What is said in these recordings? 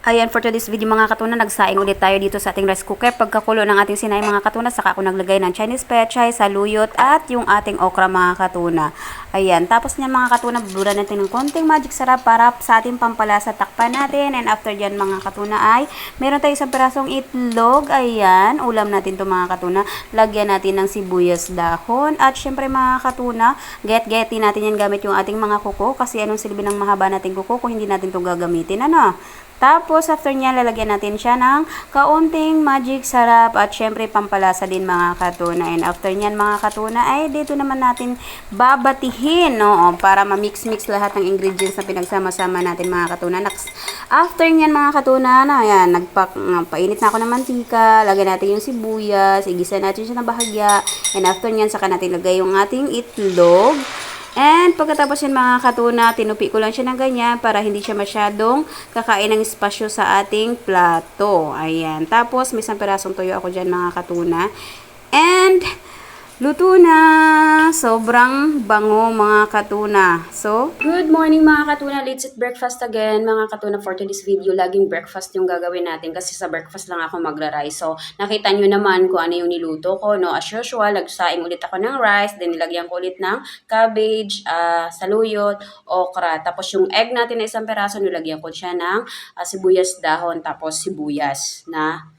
Ayan, for today's video mga katuna, nagsaing ulit tayo dito sa ating rice cooker. Pagkakulo ng ating sinay mga katuna, saka ako naglagay ng Chinese pechay, saluyot, at yung ating okra mga katuna. Ayan, tapos niyan mga katuna, bubura natin ng konting magic sarap para sa ating pampalasa. Takpan natin, and after dyan mga katuna ay, meron tayo isang pirasong itlog. Ayan, ulam natin to mga katuna. Lagyan natin ng sibuyas dahon, at syempre mga katuna, get-getin natin yan gamit yung ating mga kuko, kasi anong silbi ng mahaba nating kuko kung hindi natin to gagamitin, ano? Tapos, after niya, lalagyan natin siya ng kaunting magic sarap at syempre pampalasa din mga katuna. And after niyan mga katuna, ay dito naman natin babatihin, no? Para ma-mix-mix lahat ng ingredients na pinagsama-sama natin mga katuna. After niyan mga katuna, na ayan, painit na ako ng mantika, lagyan natin yung sibuyas, igisa natin siya na bahagya. And after niyan, saka natin lagay yung ating itlog. And pagkatapos yan mga katuna, tinupi ko lang siya ng ganyan para hindi siya masyadong kakain ng espasyo sa ating plato. Ayan. Tapos may isang pirasong tuyo ako dyan mga katuna. And luto na! Sobrang bango mga katuna. So, good morning mga katuna. Let's eat breakfast again mga katuna. For today's video, laging breakfast yung gagawin natin kasi sa breakfast lang ako magra-rice. So, nakita nyo naman kung ano yung niluto ko. No? As usual, nagsaing ulit ako ng rice. Then, nilagyan ko ulit ng cabbage, saluyot, okra. Tapos, yung egg natin na isang peraso, nilagyan ko siya ng sibuyas dahon. Tapos, sibuyas na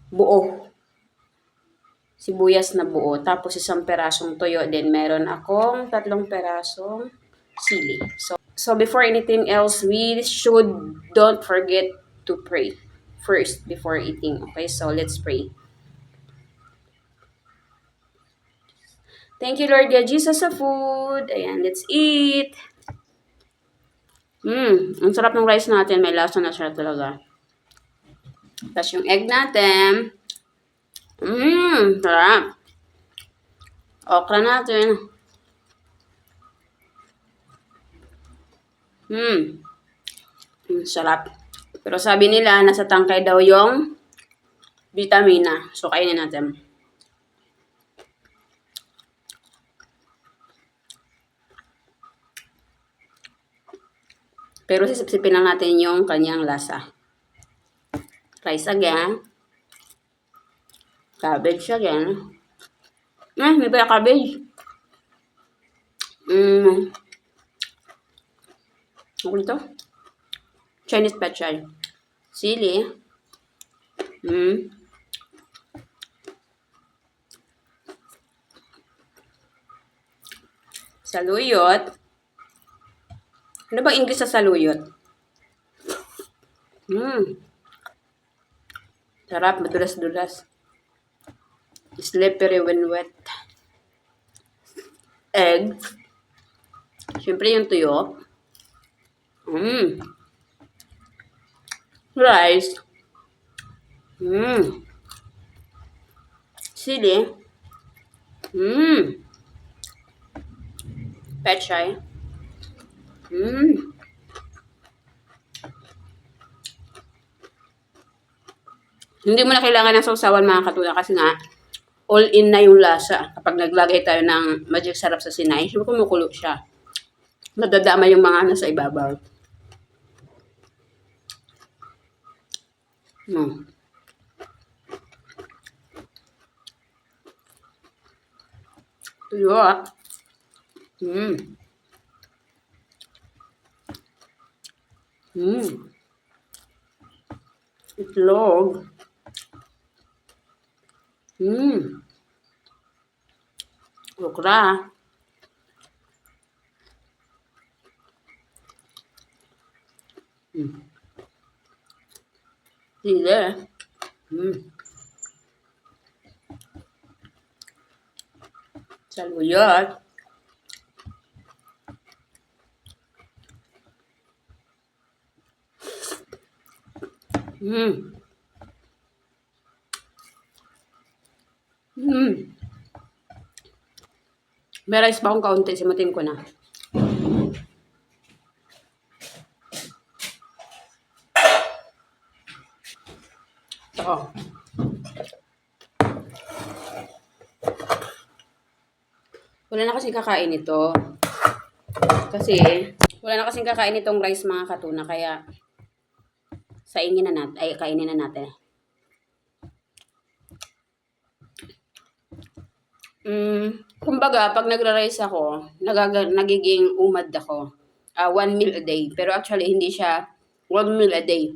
buo. Sibuyas na buo. Tapos isang perasong toyo. Then meron akong 3 perasong sili. So before anything else, we don't forget to pray first before eating. Okay, so let's pray. Thank you, Lord God Jesus, sa food. Ayan, let's eat. Ang sarap ng rice natin. May lasa na siya talaga. Tapos yung egg natin. Sarap. Okra natin. Sarap. Pero sabi nila, nasa tangkay daw yung vitamina. So, kainin natin. Pero sisipsipin lang natin yung kanyang lasa. Rice again. Cabbage again. May ba cabbage? Ano ito? Chinese pechay. Sili. Saluyot. Ano bang English sa saluyot? Sarap, madulas-dulas. Slippery when wet. Egg. Siyempre yung tuyo. Rice. Sili. Pechay. Hindi mo na kailangan ng sausawan mga katula kasi nga all in na yung lasa. Kapag naglagay tayo ng magic sarap sa sinay, kumukulo siya. Nadadama yung mga nasa ibabaw. Tuyo. Itlog. Okra. Sili. Saluyot. May rice pa akong kaunti. Simutin ko na. Ito. Wala na kasi kakain ito. Kasi Wala na kasing kakain itong rice mga katuna, kaya kainin na natin. Kumbaga, pag nagra-rice ako, nagiging umad ako. 1 meal a day. Pero actually, hindi siya 1 meal a day.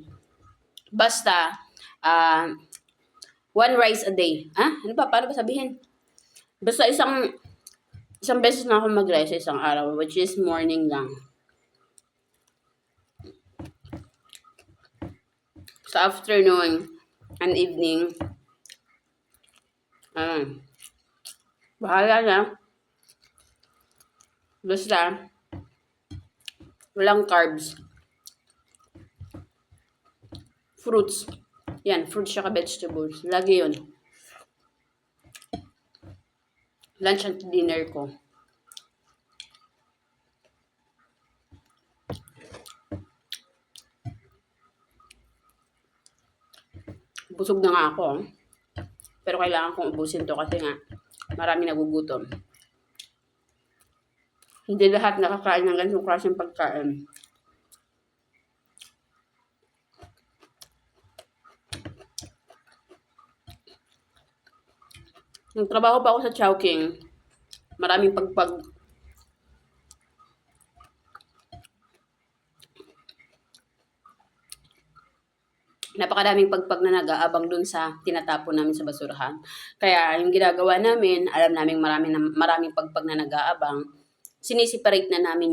Basta, 1 rice a day. Ano ba? Paano ba sabihin? Basta isang beses na ako mag-rice sa isang araw, which is morning lang. Sa afternoon and evening, bahala na. Basta, walang carbs. Fruits. Yan, fruits siya vegetables. Lagi yun. Lunch at dinner ko. Busog na nga ako. Pero kailangan kong ubusin to kasi nga marami nagugutom. Hindi lahat nakakain ng ganitong klaseng pagkain. Nagtrabaho pa ako sa Chowking. Maraming pagpag. Napakadaming pagpag na nag-aabang dun sa tinatapon namin sa basurahan. Kaya yung ginagawa namin, alam namin maraming pagpag na nag-aabang. Sinisiparate na namin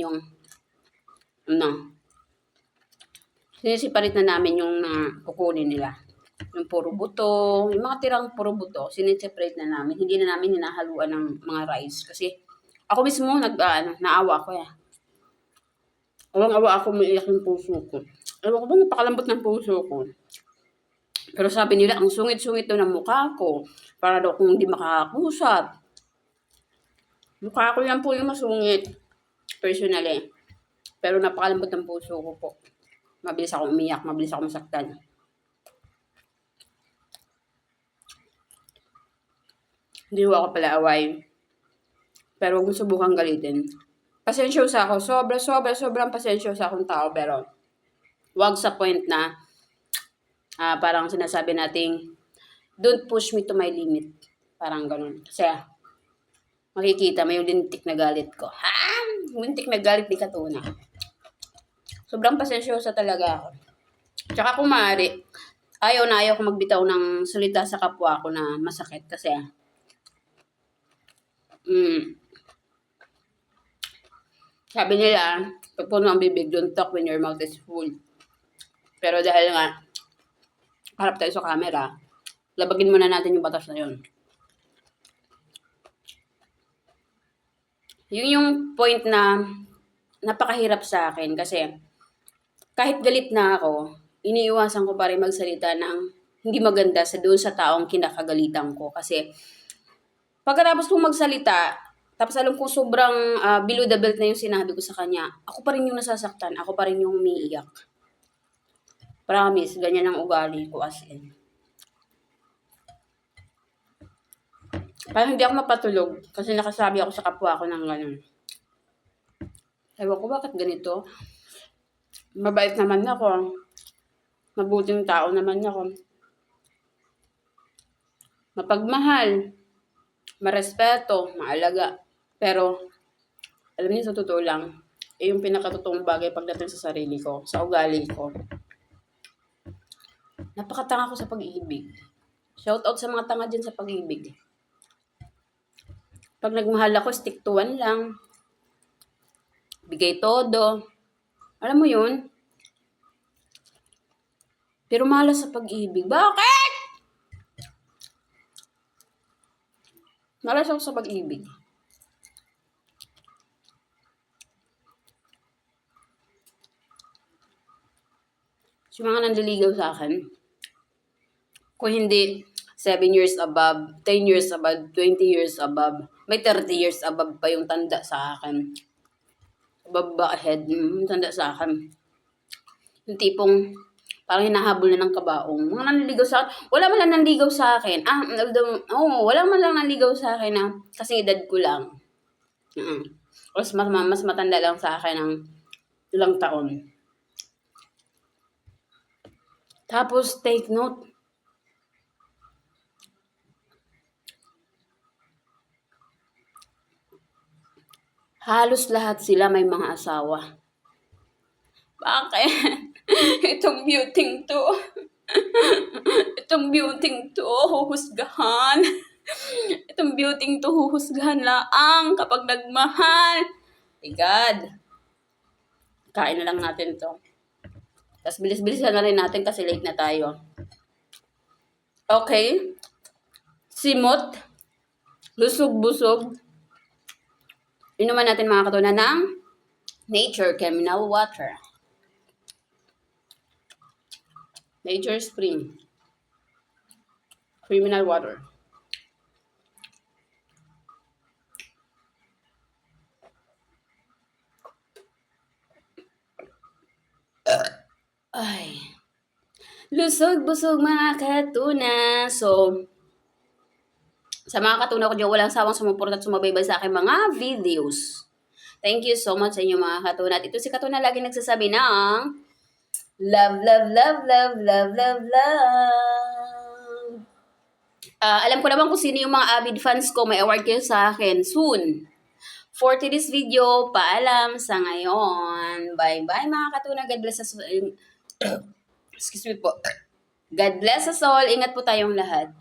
yung kukunin nila. Yung puro buto, yung mga tirang puro buto, sinisiparate na namin. Hindi na namin hinahaluan ng mga rice. Kasi ako mismo, naawa ko Awang-awa ako, maiyak yung puso ko. Ewan ko ba, napakalambot ng puso ko. Pero sabi nila, ang sungit-sungit daw ng mukha ko. Para daw kung hindi makakakusap. Mukha ko yan po yung masungit. Personally. Pero napakalambot ng puso ko po. Mabilis ako umiyak, mabilis ako masaktan. Hindi ko ako pala away. Pero huwag mo subukang galitin. Pasensyosa ako. Sobrang pasensyosa akong tao. Pero wag sa point na parang sinasabi nating don't push me to my limit. Parang ganun. Kasi makikita may lintik na galit ko. Lintik na galit ni Katuna. Sobrang pasensyosa talaga ako. Tsaka kung maaari, ayaw ko magbitaw ng salita sa kapwa ko na masakit. Kasi sabi nila, pag puno ang bibig, don't talk when your mouth is full. Pero dahil nga, harap tayo sa camera, labagin muna natin yung batas na yun. Yun yung point na napakahirap sa akin kasi kahit galit na ako, iniiwasan ko pa rin magsalita ng hindi maganda doon sa taong kinakagalitan ko. Kasi pagkatapos kong magsalita, tapos alam kong sobrang below the belt na yung sinabi ko sa kanya, ako pa rin yung nasasaktan, ako pa rin yung umiiyak. Promise, ganyan ang ugali ko as in. Parang hindi ako mapatulog kasi nakasabi ako sa kapwa ko ng ganun. Ewan ko bakit ganito. Mabait naman ako. Mabuting tao naman ako. Mapagmahal. Marespeto. Maalaga. Pero, alam niyo sa totoo lang, yung pinakatotoong bagay pagdating sa sarili ko, sa ugali ko. Napakatanga ko sa pag-ibig. Shout out sa mga tanga dyan sa pag-ibig. Pag nagmahal ako, stick to one lang. Bigay todo. Alam mo yun? Pero malas sa pag-ibig. Bakit? Malas ako sa pag-ibig. So, mga nanliligaw sa akin, kung hindi 7 years above, 10 years above, 20 years above, may 30 years above pa yung tanda sa akin. Baba ahead, tanda sa akin. Yung tipong, parang hinahabol na ng kabaong. Mga nanliligaw sa akin, wala man lang nanligaw sa akin. Wala man lang nanligaw sa akin na kasi edad ko lang. Mas matanda lang sa akin ng ilang taon. Tapos, take note, halos lahat sila may mga asawa. Bakit? Itong beauty to. Itong beauty to, huhusgahan. Itong beauty to, huhusgahan laang kapag nagmahal. My God. Kain na lang natin to. Tapos bilis-bilis na rin natin kasi late na tayo. Okay. Simot. Lusog-busog. Inuman natin mga katunan ng Nature Criminal Water. Nature Spring. Criminal Water. Ay. Lusog-busog mga katuna. So, sa mga katuna ko dyan, walang sawang sumuporta at sumabaybay sa aking mga videos. Thank you so much sa inyo mga katuna. At ito si Katuna lagi nagsasabi ng love, love, love, love, love, love, love. Alam ko naman kung sino yung mga avid fans ko. May award kayo sa akin soon. For today's video, paalam sa ngayon. Bye-bye mga katuna. God bless us. Excuse me po. God bless us all. Ingat po tayong lahat.